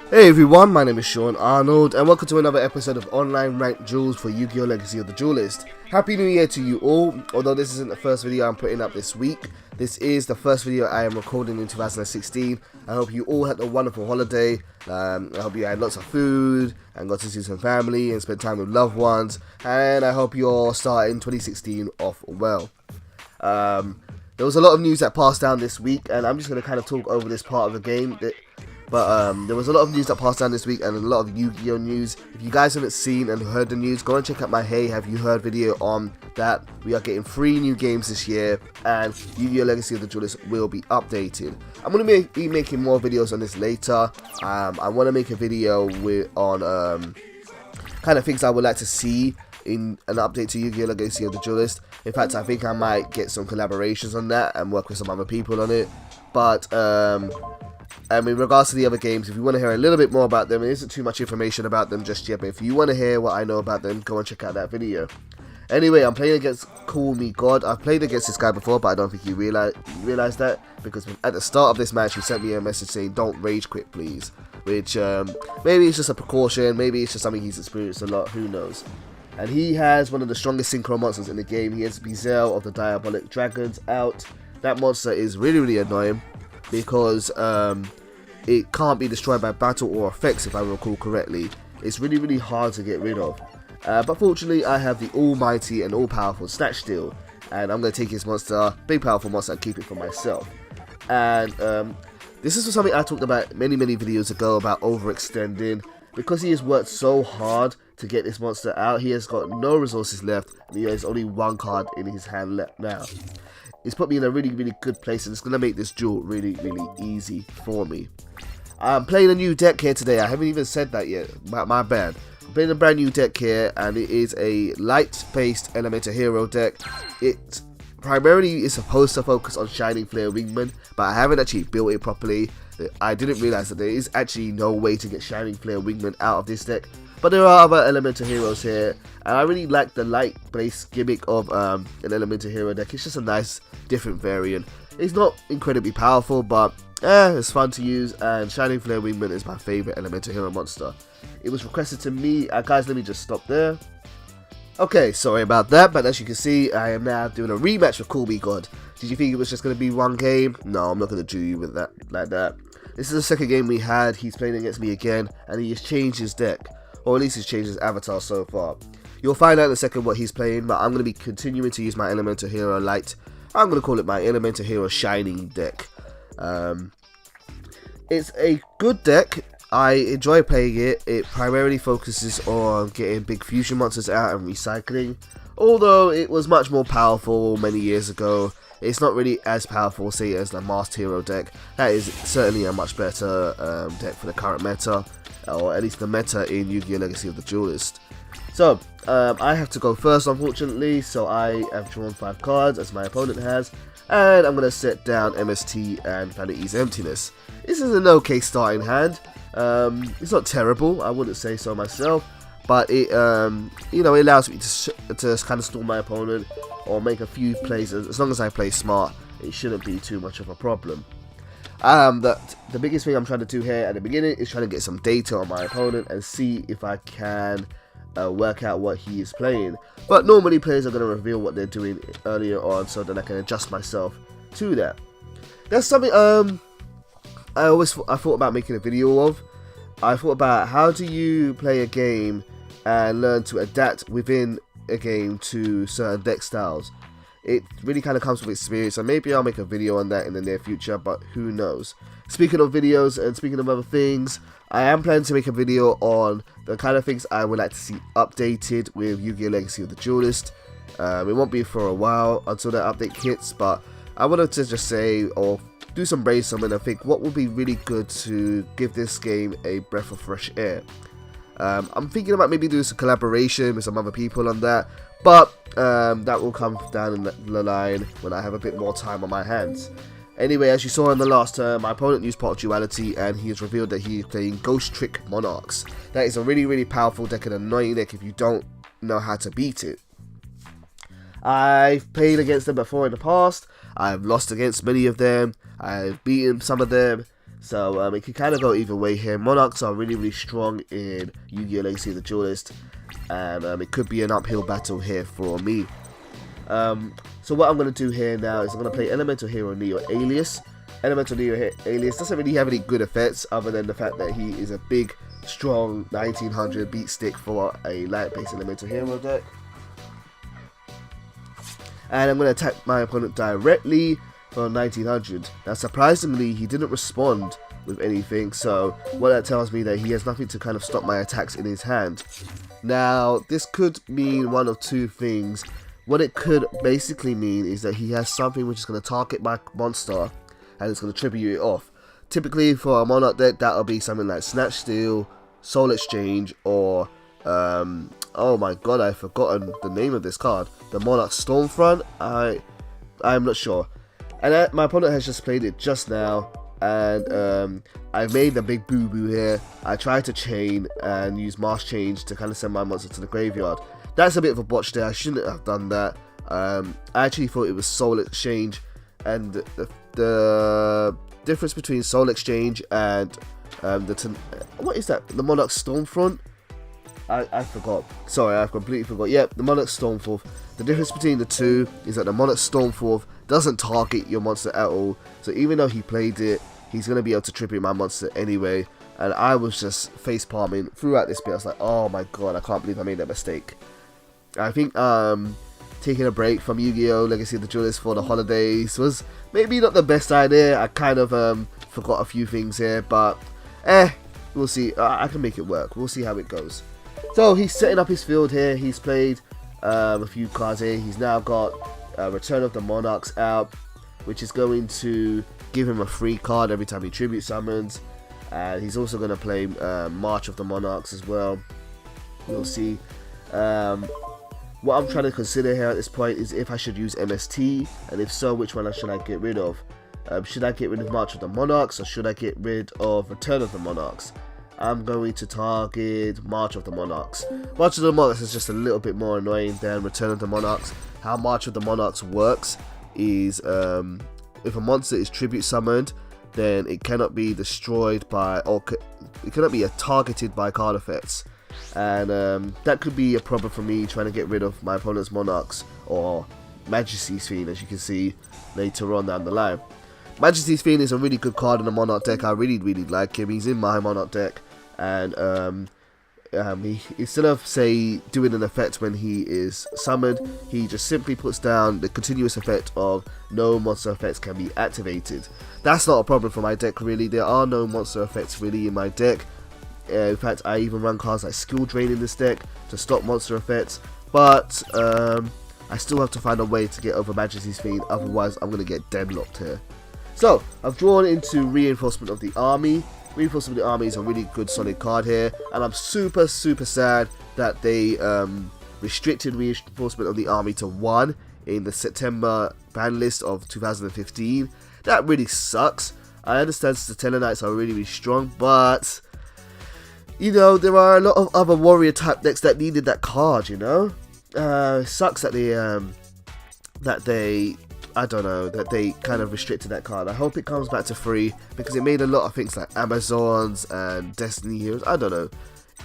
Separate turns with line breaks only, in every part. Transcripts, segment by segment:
Hey everyone, my name is Sean Arnold and welcome to another episode of Online Ranked Duels for Yu-Gi-Oh! Legacy of the Duelist. Happy New Year to you all. Although this isn't the first video I'm putting up this week, this is the first video I am recording in 2016. I hope you all had a wonderful holiday. I hope you had lots of food and got to see some family and spend time with loved ones. And I hope you're starting 2016 off well. There was a lot of news that passed down this week, and I'm just going to kind of talk over this part of the game. But there was a lot of news that passed down this week and a lot of Yu-Gi-Oh news. If you guys haven't seen and heard the news, go and check out my Hey Have You Heard video on that. We are getting 3 new games this year and Yu-Gi-Oh Legacy of the Duelist will be updated. I'm going to be making more videos on this later. I want to make a video on kind of things I would like to see in an update to Yu-Gi-Oh Legacy of the Duelist. In fact, I think I might get some collaborations on that and work with some other people on it. But in regards to the other games, if you want to hear a little bit more about them, there isn't too much information about them just yet, but if you want to hear what I know about them, go and check out that video. Anyway, I'm playing against Call Me God. I've played against this guy before, but I don't think you realize that, because at the start of this match, he sent me a message saying, "Don't rage quit, please." Which, maybe it's just a precaution, maybe it's just something he's experienced a lot, who knows. And he has one of the strongest synchro monsters in the game. He has Bizel of the Diabolic Dragons out. That monster is really, really annoying, because it can't be destroyed by battle or effects, if I recall correctly. It's really, really hard to get rid of. But fortunately, I have the almighty and all-powerful Snatch Steel, and I'm going to take his monster, big powerful monster, and keep it for myself. And this is something I talked about many videos ago about overextending. Because he has worked so hard to get this monster out, he has got no resources left, and he has only 1 card in his hand left now. It's put me in a really, really good place, and it's going to make this duel really, really easy for me. I'm playing a new deck here today. I haven't even said that yet. My bad. I'm playing a brand new deck here, and it is a light-based Elemental Hero deck. It primarily is supposed to focus on Shining Flare Wingman, but I haven't actually built it properly. I didn't realize that there is actually no way to get Shining Flare Wingman out of this deck. But there are other Elemental Heroes here, and I really like the light-based gimmick of an Elemental Hero deck. It's just a nice, different variant. It's not incredibly powerful, but it's fun to use, and Shining Flare Wingman is my favourite Elemental Hero monster. It was requested to me. Guys, let me just stop there. Okay, sorry about that, but as you can see, I am now doing a rematch with Call Me God. Did you think it was just going to be one game? No, I'm not going to do you with that like that. This is the second game we had. He's playing against me again, and he has changed his deck. Or at least he's changed his avatar so far. You'll find out in a second what he's playing, but I'm going to be continuing to use my Elemental Hero Light. I'm going to call it my Elemental Hero Shining deck. It's a good deck. I enjoy playing it. It primarily focuses on getting big fusion monsters out and recycling. Although it was much more powerful many years ago, it's not really as powerful, say, as the Masked Hero deck. That is certainly a much better deck for the current meta, or at least the meta in Yu-Gi-Oh! Legacy of the Duelist. So, I have to go first, unfortunately, so I have drawn 5 cards, as my opponent has, and I'm going to set down MST and Vanity's Emptiness. This is an okay starting hand. It's not terrible, I wouldn't say so myself, but it, it allows me to kind of stall my opponent, or make a few plays. As long as I play smart, it shouldn't be too much of a problem. The biggest thing I'm trying to do here at the beginning is trying to get some data on my opponent and see if I can work out what he is playing. But normally players are going to reveal what they're doing earlier on, so that I can adjust myself to that. That's something I thought about making a video of. I thought about how do you play a game and learn to adapt within a game to certain deck styles. It really kind of comes with experience, and maybe I'll make a video on that in the near future, but who knows. Speaking of videos and speaking of other things, I am planning to make a video on the kind of things I would like to see updated with Yu-Gi-Oh! Legacy of the Duelist. It won't be for a while until that update hits, but I wanted to just say, or do some brainstorming and think what would be really good to give this game a breath of fresh air. I'm thinking about maybe doing some collaboration with some other people on that, but that will come down in the line when I have a bit more time on my hands. Anyway, as you saw in the last turn, my opponent used Pot of Duality, and he has revealed that he is playing Ghost Trick Monarchs. That is a really, really powerful deck and annoying deck if you don't know how to beat it. I've played against them before in the past. I've lost against many of them. I've beaten some of them. So it can kind of go either way here. Monarchs are really strong in Yu-Gi-Oh! Legacy of the Duelist, and it could be an uphill battle here for me. So what I'm going to do here now is I'm going to play Elemental Hero Neo Alias. Elemental Neo Alias doesn't really have any good effects other than the fact that he is a big, strong 1900 beat stick for a light-based Elemental Hero deck. And I'm going to attack my opponent directly for 1900. Now surprisingly, he didn't respond with anything, so what that tells me that he has nothing to kind of stop my attacks in his hand. Now this could mean one of two things. What it could basically mean is that he has something which is going to target my monster and it's going to tribute it off. Typically for a Monarch deck, that'll be something like Snatch Steal, Soul Exchange, or oh my god, I've forgotten the name of this card. The Monarch Stormfront. I'm not sure. And my opponent has just played it just now, and I made a big boo-boo here. I tried to chain and use Mask Change to kind of send my monster to the graveyard. That's a bit of a botch there. I shouldn't have done that. I actually thought it was Soul Exchange, and the difference between Soul Exchange and what is that? The Monarch Stormfront? I forgot. Sorry, I completely forgot. Yep, the Monarch Stormforth. The difference between the two is that the Monarch Stormforth doesn't target your monster at all. So even though he played it, he's going to be able to tribute my monster anyway. And I was just face palming throughout this bit. I was like, oh my god, I can't believe I made that mistake. I think taking a break from Yu-Gi-Oh! Legacy of the Duelist for the holidays was maybe not the best idea. I kind of forgot a few things here, but we'll see. I can make it work. We'll see how it goes. So he's setting up his field here. He's played a few cards here. He's now got Return of the Monarchs out, which is going to give him a free card every time he tribute summons. And he's also going to play March of the Monarchs as well. We'll see. What I'm trying to consider here at this point is if I should use MST, and if so, which one should I get rid of? Should I get rid of March of the Monarchs, or should I get rid of Return of the Monarchs? I'm going to target March of the Monarchs. March of the Monarchs is just a little bit more annoying than Return of the Monarchs. How March of the Monarchs works is if a monster is tribute summoned, then it cannot be destroyed by, or it cannot be targeted by card effects. And that could be a problem for me trying to get rid of my opponent's Monarchs or Majesty's Fiend, as you can see later on down the line. Majesty's Fiend is a really good card in the Monarch deck. I really like him. He's in my Monarch deck, and he, instead of say doing an effect when he is summoned, he just simply puts down the continuous effect of no monster effects can be activated. That's not a problem for my deck really. There are no monster effects really in my deck. In fact, I even run cards like Skill Drain in this deck to stop monster effects, but I still have to find a way to get over Majesty's Fiend, otherwise I'm going to get deadlocked here. So, I've drawn into Reinforcement of the Army. Reinforcement of the Army is a really good solid card here, and I'm super sad that they restricted Reinforcement of the Army to 1 in the September ban list of 2015. That really sucks. I understand Satellites are really strong, but you know, there are a lot of other warrior type decks that needed that card, you know? It sucks that they kind of restricted that card. I hope it comes back to free, because it made a lot of things like Amazons and Destiny Heroes, I don't know,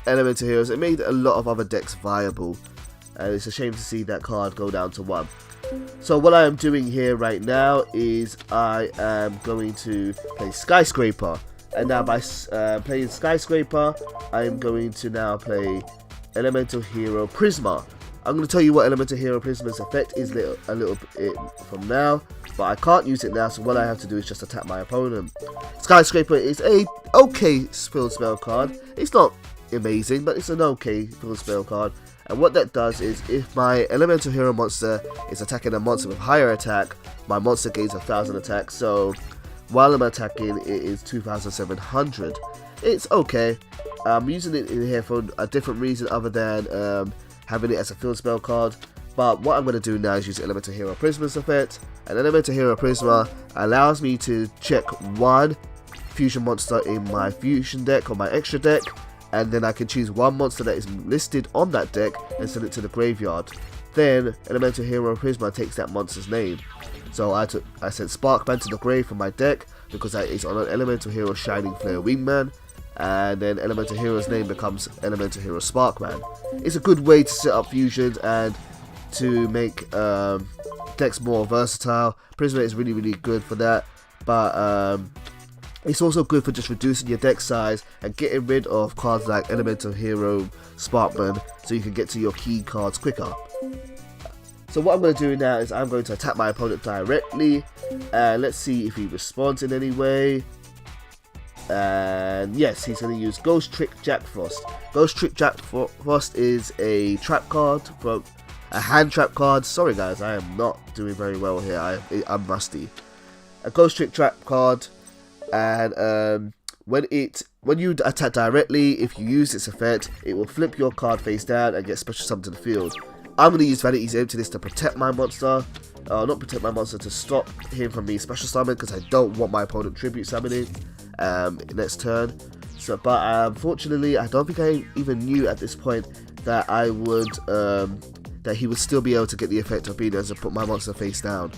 Elemental Heroes. It made a lot of other decks viable, and it's a shame to see that card go down to 1. So what I am doing here right now is I am going to play Skyscraper. And now by playing Skyscraper, I am going to now play Elemental Hero Prisma. I'm going to tell you what Elemental Hero Prisma's effect is a little bit from now, but I can't use it now, so what I have to do is just attack my opponent. Skyscraper is a okay field spell card. It's not amazing, but it's an okay field spell card. And what that does is, if my Elemental Hero monster is attacking a monster with higher attack, my monster gains 1000 attack, so while I'm attacking, it is 2700. It's okay. I'm using it in here for a different reason other than having it as a field spell card. But what I'm going to do now is use Elemental Hero Prisma's effect. And Elemental Hero Prisma allows me to check 1 fusion monster in my fusion deck or my extra deck. And then I can choose 1 monster that is listed on that deck and send it to the graveyard. Then Elemental Hero Prisma takes that monster's name. So I sent Sparkman to the grave from my deck, because that is on an Elemental Hero Shining Flare Wingman, and then Elemental Hero's name becomes Elemental Hero Sparkman. It's a good way to set up fusions and to make decks more versatile. Prismate is really good for that, but it's also good for just reducing your deck size and getting rid of cards like Elemental Hero Sparkman, so you can get to your key cards quicker. So what I'm going to do now is I'm going to attack my opponent directly, and let's see if he responds in any way. And yes, he's going to use Ghost Trick Jack Frost. Ghost Trick Jack Frost is a trap card, from a hand trap card. Sorry guys, I am not doing very well here. I'm rusty. A Ghost Trick trap card, and when you attack directly, if you use its effect, it will flip your card face down and get special summoned to the field. I'm going to use Vanity's Emptiness to protect my monster. Not protect my monster, to stop him from being special summoned, because I don't want my opponent tribute summoning next turn. So, but unfortunately, I don't think I even knew at this point that I would that he would still be able to get the effect of being able to put my monster face down.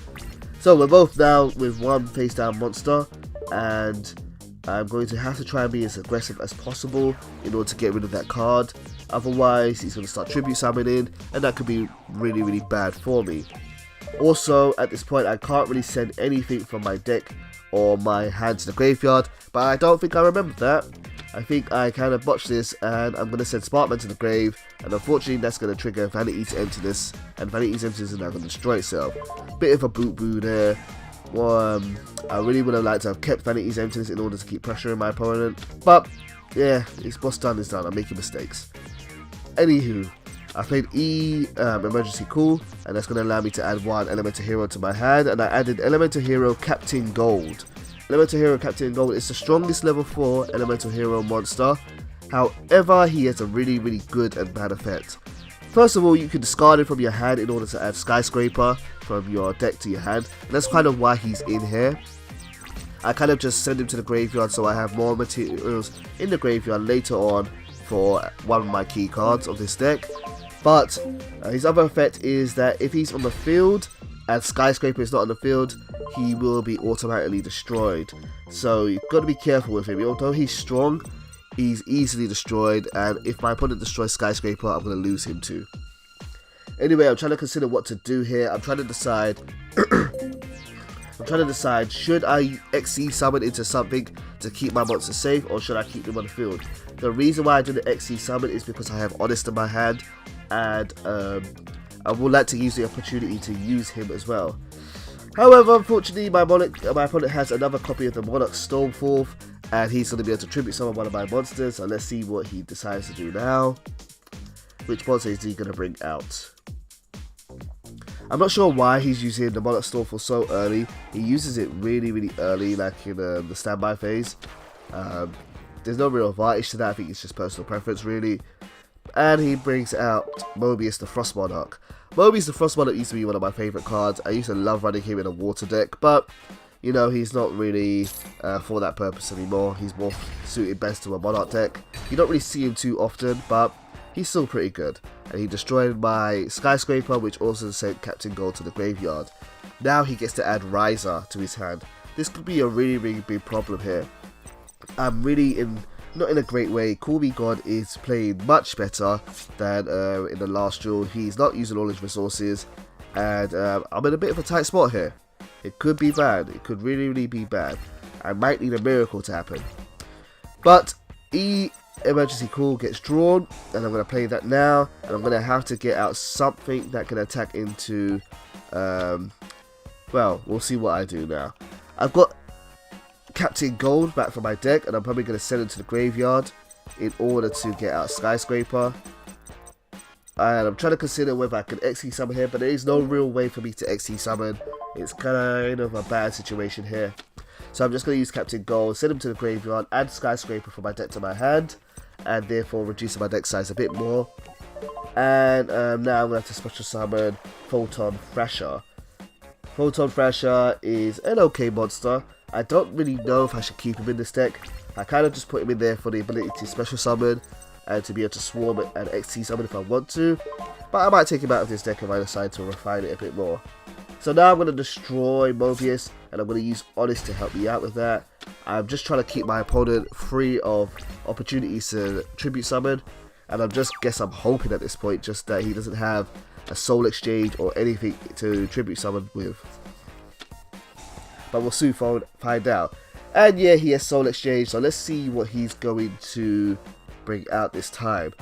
So we're both now with one face down monster, and I'm going to have to try and be as aggressive as possible in order to get rid of that card. Otherwise, he's going to start tribute summoning, and that could be really bad for me. Also, at this point, I can't really send anything from my deck or my hand to the graveyard, but I don't think I remember that. I think I kind of botched this, and I'm going to send Sparkman to the grave, and unfortunately that's going to trigger Vanity's Emptiness, and Vanity's Emptiness is now going to destroy itself. Bit of a boot there. Well, I really would have liked to have kept Vanity's Emptiness in order to keep pressuring my opponent, but yeah, it's what's done is done. I'm making mistakes. Anywho, I played Emergency Call, and that's going to allow me to add one Elemental Hero to my hand, and I added Elemental Hero Captain Gold. Elemental Hero Captain Gold is the strongest level 4 Elemental Hero monster. However, he has a really good and bad effect. First of all, you can discard it from your hand in order to add Skyscraper from your deck to your hand, and that's kind of why he's in here. I kind of just send him to the graveyard so I have more materials in the graveyard later on for one of my key cards of this deck. But his other effect is that if he's on the field and Skyscraper is not on the field, he will be automatically destroyed. So you've got to be careful with him. Although he's strong, he's easily destroyed, and if my opponent destroys Skyscraper, I'm going to lose him too. Anyway, I'm trying to consider what to do here. I'm trying to decide should I XC summon into something to keep my monster safe, or should I keep them on the field? The reason why I did the XC summon is because I have Honest in my hand, and I would like to use the opportunity to use him as well. However, unfortunately, my opponent has another copy of the Monarch Stormforth, and he's going to be able to tribute summon one of my monsters, so let's see what he decides to do now. Which monster is he going to bring out? I'm not sure why he's using the Monarch Stormforth so early. He uses it really early, like in the standby phase. There's no real advantage to that. I think it's just personal preference, really. And he brings out Mobius the Frost Monarch. Mobius the Frost Monarch used to be one of my favourite cards. I used to love running him in a water deck, but you know, he's not really for that purpose anymore. He's more suited best to a Monarch deck. You don't really see him too often, but he's still pretty good. And he destroyed my Skyscraper, which also sent Captain Gold to the graveyard. Now he gets to add Riser to his hand. This could be a really big problem here. I'm really not in a great way. Call Me God is playing much better than in the last duel. He's not using all his resources, and I'm in a bit of a tight spot here. It could be bad. It could really be bad. I might need a miracle to happen. But Emergency Call gets drawn, and I'm going to play that now, and I'm going to have to get out something that can attack into, well, we'll see what I do now. I've got Captain Gold back from my deck, and I'm probably going to send him to the graveyard in order to get out Skyscraper. And I'm trying to consider whether I can XE summon here, but there is no real way for me to XE summon. It's kind of a bad situation here. So I'm just going to use Captain Gold, send him to the graveyard, add Skyscraper from my deck to my hand, and therefore reduce my deck size a bit more. And now I'm going to have to special summon Photon Thrasher. Photon Thrasher is an okay monster. I don't really know if I should keep him in this deck. I kind of just put him in there for the ability to special summon and to be able to swarm and XT summon if I want to. But I might take him out of this deck if I decide to refine it a bit more. So now I'm going to destroy Mobius, and I'm going to use Honest to help me out with that. I'm just trying to keep my opponent free of opportunities to tribute summon, and I'm hoping at this point just that he doesn't have a soul exchange or anything to tribute summon with. But we'll soon find out. And yeah, he has soul exchange, so let's see what he's going to bring out this time.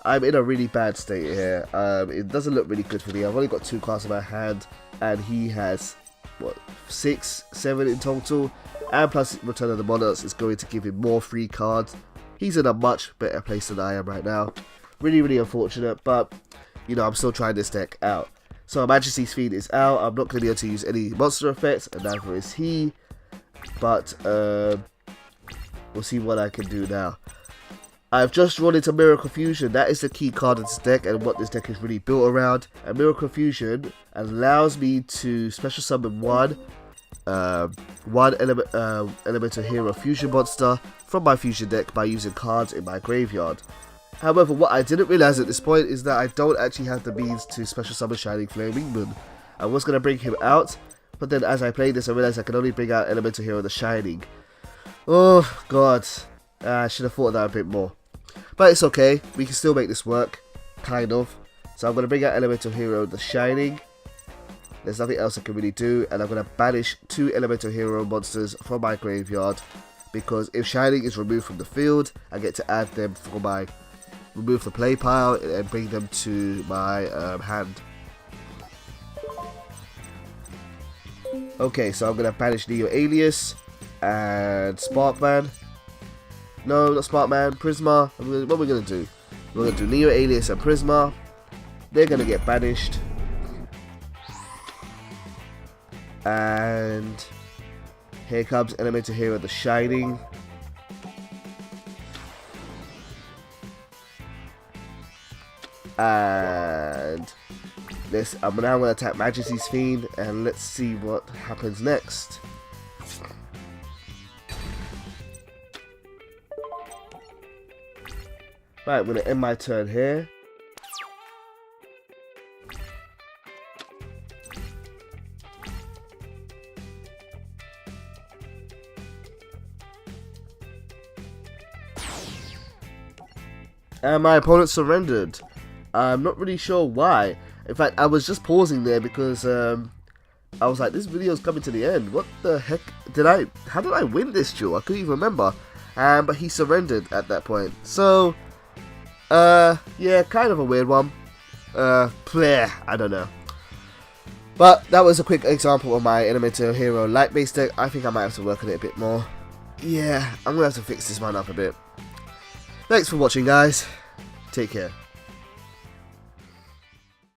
I'm in a really bad state here. It doesn't look really good for me. I've only got 2 cards in my hand, and he has, what, 6, 7 in total. And plus Return of the Monarchs is going to give him more free cards. He's in a much better place than I am right now. Really, really unfortunate, but, you know, I'm still trying this deck out. So Majesty's Fiend is out. I'm not going to be able to use any monster effects, and neither is he. But, we'll see what I can do now. I've just run into Miracle Fusion. That is the key card in this deck and what this deck is really built around. And Miracle Fusion allows me to special summon one elemental hero fusion monster from my fusion deck by using cards in my graveyard. However, what I didn't realize at this point is that I don't actually have the means to special summon Shining Flaming Moon. I was going to bring him out, but then as I played this I realized I can only bring out elemental hero the Shining. Oh god, I should have thought of that a bit more. But it's okay, we can still make this work, kind of. So I'm going to bring out elemental hero the Shining. There's nothing else I can really do, and I'm going to banish 2 elemental hero monsters from my graveyard, because if Shining is removed from the field, I get to add them for my remove the play pile and bring them to my hand. Okay, so I'm going to banish Neo Alias and Sparkman. No, not Sparkman, Prisma. What we're going to do? We're going to do Neo Alias and Prisma. They're going to get banished. And here comes Elemental Hero the Shining. And this, I'm now going to attack Majesty's Fiend, and let's see what happens next. Right, I'm going to end my turn here. And my opponent surrendered. I'm not really sure why. In fact, I was just pausing there because I was like, this video is coming to the end. What the heck how did I win this duel? I couldn't even remember. But he surrendered at that point. So, yeah, kind of a weird one. I don't know. But that was a quick example of my Elemental Hero light base deck. I think I might have to work on it a bit more. Yeah, I'm going to have to fix this one up a bit. Thanks for watching, guys. Take care.